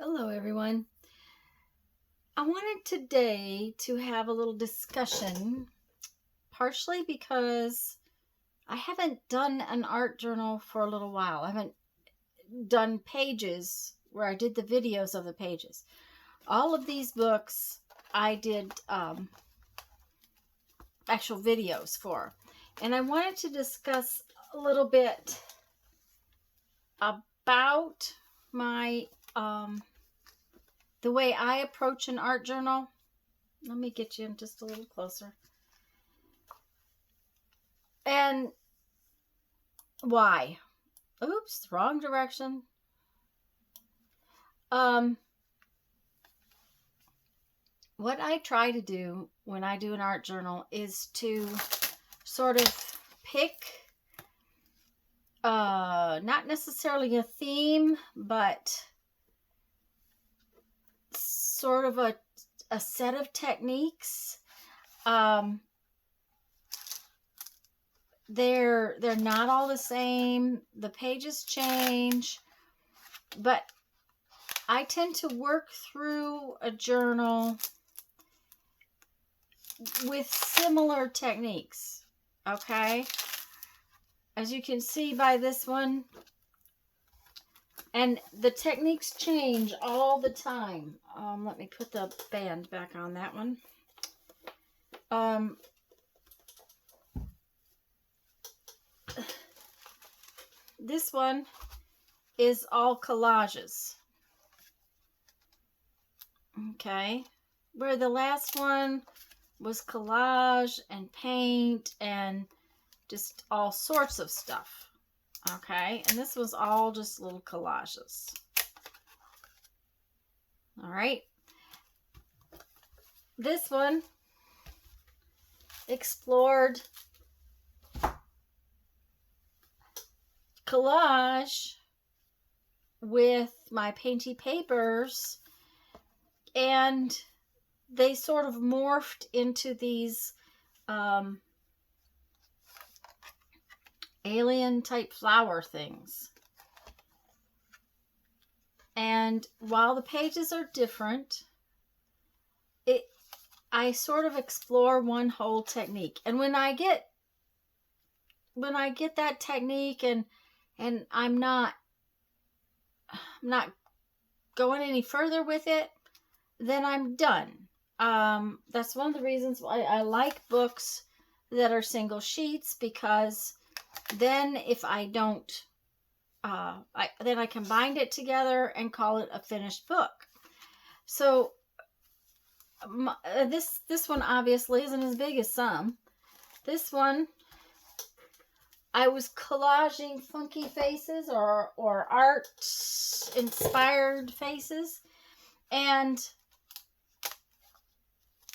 Hello, everyone. I wanted today to have a little discussion, partially because I haven't done an art journal for a little while. I haven't done pages where I did the videos of the pages. All of these books I did actual videos for. And I wanted to discuss a little bit about my the way I approach an art journal. Let me get you just a little closer. And why? Oops, wrong direction. What I try to do when I do an art journal is to sort of pick not necessarily a theme, but sort of a set of techniques. They're not all the same. The pages change, but I tend to work through a journal with similar techniques. Okay, as you can see by this one, and the techniques change all the time. Let me put the band back on that one. This one is all collages. Okay, where the last one was collage and paint and just all sorts of stuff. Okay, and this was all just little collages. All right, this one explored collage with my painty papers, and they sort of morphed into these alien type flower things. And while the pages are different, I sort of explore one whole technique. And when I get that technique and I'm not going any further with it, then I'm done. That's one of the reasons why I like books that are single sheets, because then if I don't, then I can bind it together and call it a finished book. So this one obviously isn't as big as some. This one, I was collaging funky faces or art inspired faces, and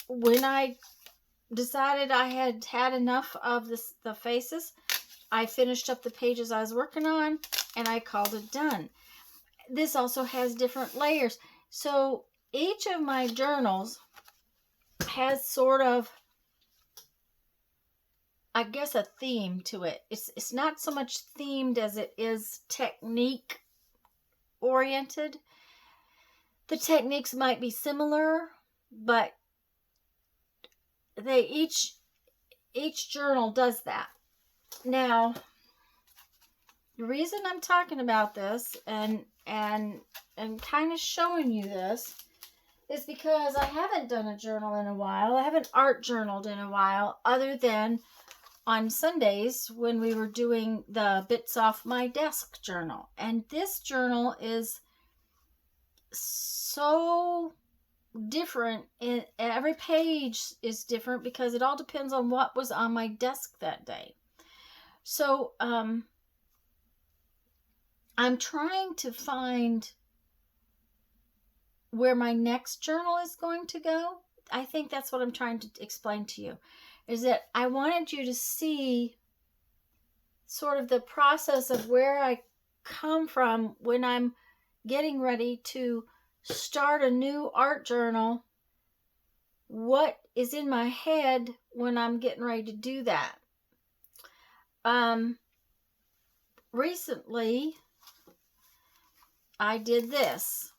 when I decided I had had enough of the faces, I finished up the pages I was working on and I called it done. This also has different layers. So each of my journals has sort of, I guess, a theme to it. It's not so much themed as it is technique oriented. The techniques might be similar, but they each journal does that. Now, the reason I'm talking about this and kind of showing you this is because I haven't done a journal in a while. I haven't art journaled in a while, other than on Sundays when we were doing the Bits Off My Desk journal. And this journal is so different. Every page is different because it all depends on what was on my desk that day. So I'm trying to find where my next journal is going to go. I think that's what I'm trying to explain to you, is that I wanted you to see sort of the process of where I come from when I'm getting ready to start a new art journal. What is in my head when I'm getting ready to do that? Recently I did this.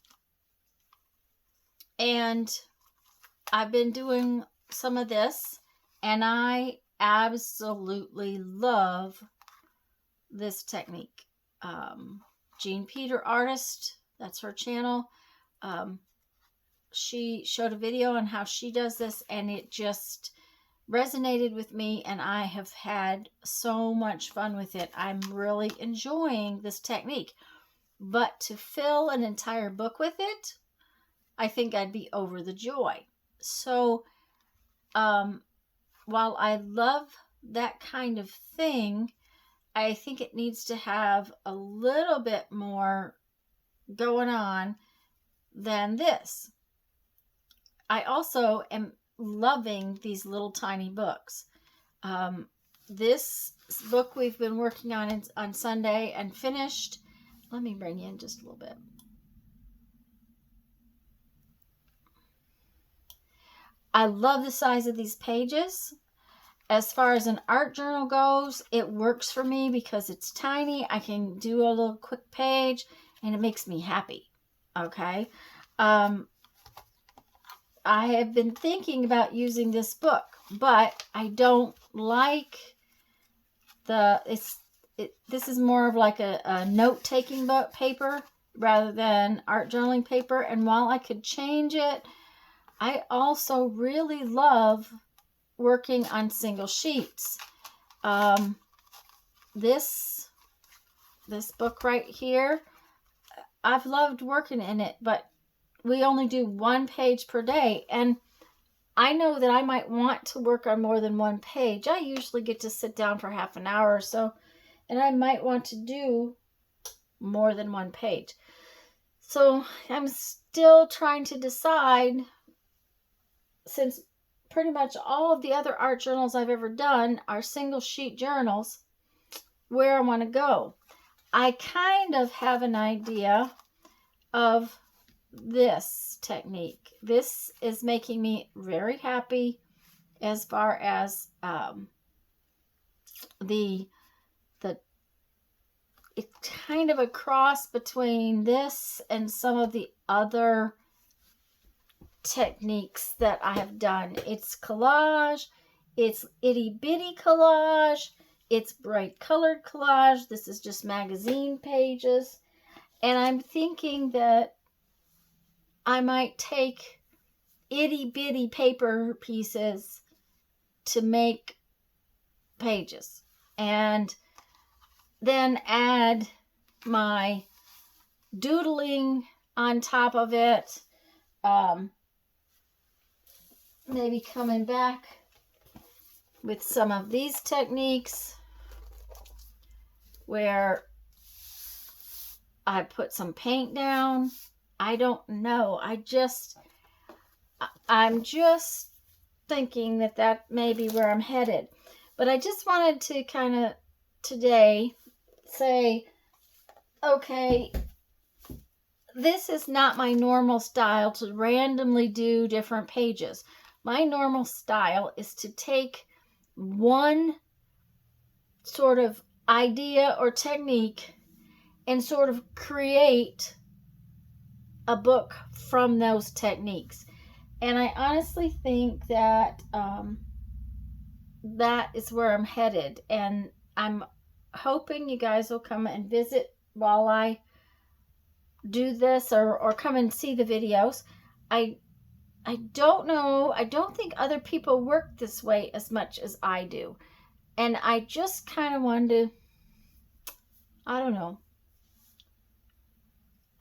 And I've been doing some of this, and I absolutely love this technique. Jean Peter Artist, that's her channel. She showed a video on how she does this, and it just resonated with me, and I have had so much fun with it. I'm really enjoying this technique. But to fill an entire book with it, I think I'd be over the joy. So, while I love that kind of thing, I think it needs to have a little bit more going on than this. I also am loving these little tiny books. This book we've been working on Sunday and finished. Let me bring you in just a little bit. I love the size of these pages. As far as an art journal goes, it works for me because it's tiny. I can do a little quick page and it makes me happy. Okay. I have been thinking about using this book, but I don't like this is more of like a note-taking book paper rather than art journaling paper. And while I could change it, I also really love working on single sheets. This book right here, I've loved working in it, but we only do 1 page per day, and I know that I might want to work on more than 1 page. I usually get to sit down for half an hour or so, and I might want to do more than 1 page. So I'm still trying to decide, since pretty much all of the other art journals I've ever done are single sheet journals, where I want to go. I kind of have an idea of this technique. This is making me very happy as far as it's kind of a cross between this and some of the other techniques that I have done. It's collage, it's itty bitty collage, it's bright colored collage. This is just magazine pages. And I'm thinking that I might take itty bitty paper pieces to make pages and then add my doodling on top of it. Maybe coming back with some of these techniques where I put some paint down. I don't know. I'm just thinking that may be where I'm headed. But I just wanted to kind of today say, okay, this is not my normal style to randomly do different pages. My normal style is to take one sort of idea or technique and sort of create a book from those techniques. And I honestly think that that is where I'm headed. And I'm hoping you guys will come and visit while I do this, or come and see the videos. I don't know. I don't think other people work this way as much as I do. And I just kind of wanted to, I don't know.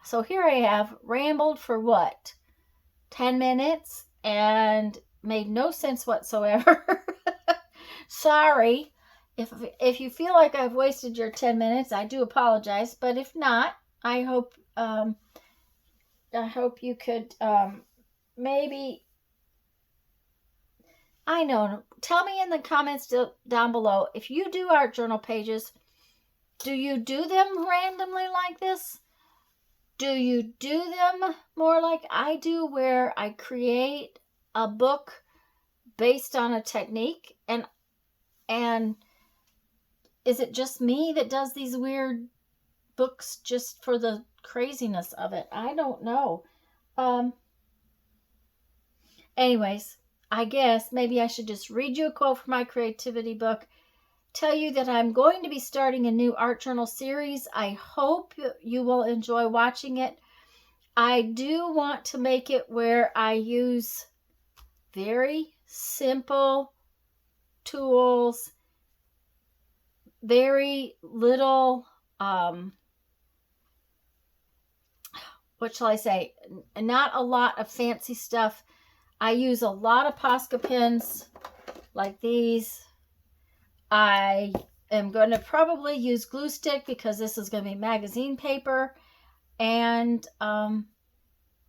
So here I have rambled for what? 10 minutes and made no sense whatsoever. Sorry. If you feel like I've wasted your 10 minutes, I do apologize. But if not, I hope you could maybe, I know, tell me in the comments down below, if you do art journal pages, do you do them randomly like this? Do you do them more like I do, where I create a book based on a technique? And is it just me that does these weird books just for the craziness of it? I don't know. Anyways, I guess maybe I should just read you a quote from my creativity book, tell you that I'm going to be starting a new art journal series. I hope you will enjoy watching it. I do want to make it where I use very simple tools, very little, what shall I say, not a lot of fancy stuff. I use a lot of Posca pens like these. I am going to probably use glue stick because this is going to be magazine paper, and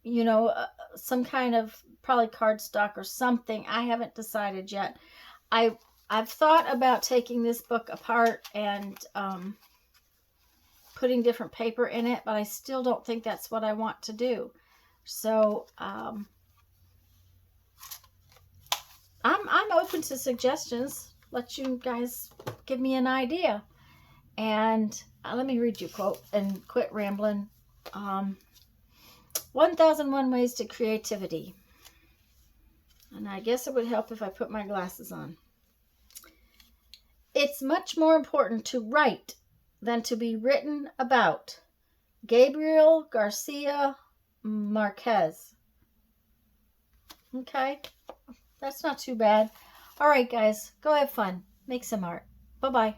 you know, some kind of probably cardstock or something. I haven't decided yet. I've thought about taking this book apart and putting different paper in it, but I still don't think that's what I want to do. So I'm open to suggestions. Let you guys give me an idea. And let me read you a quote and quit rambling. 1001 Ways to Creativity. And I guess it would help if I put my glasses on. It's much more important to write than to be written about. Gabriel Garcia Marquez. Okay, that's not too bad. All right, guys, go have fun. Make some art. Bye-bye.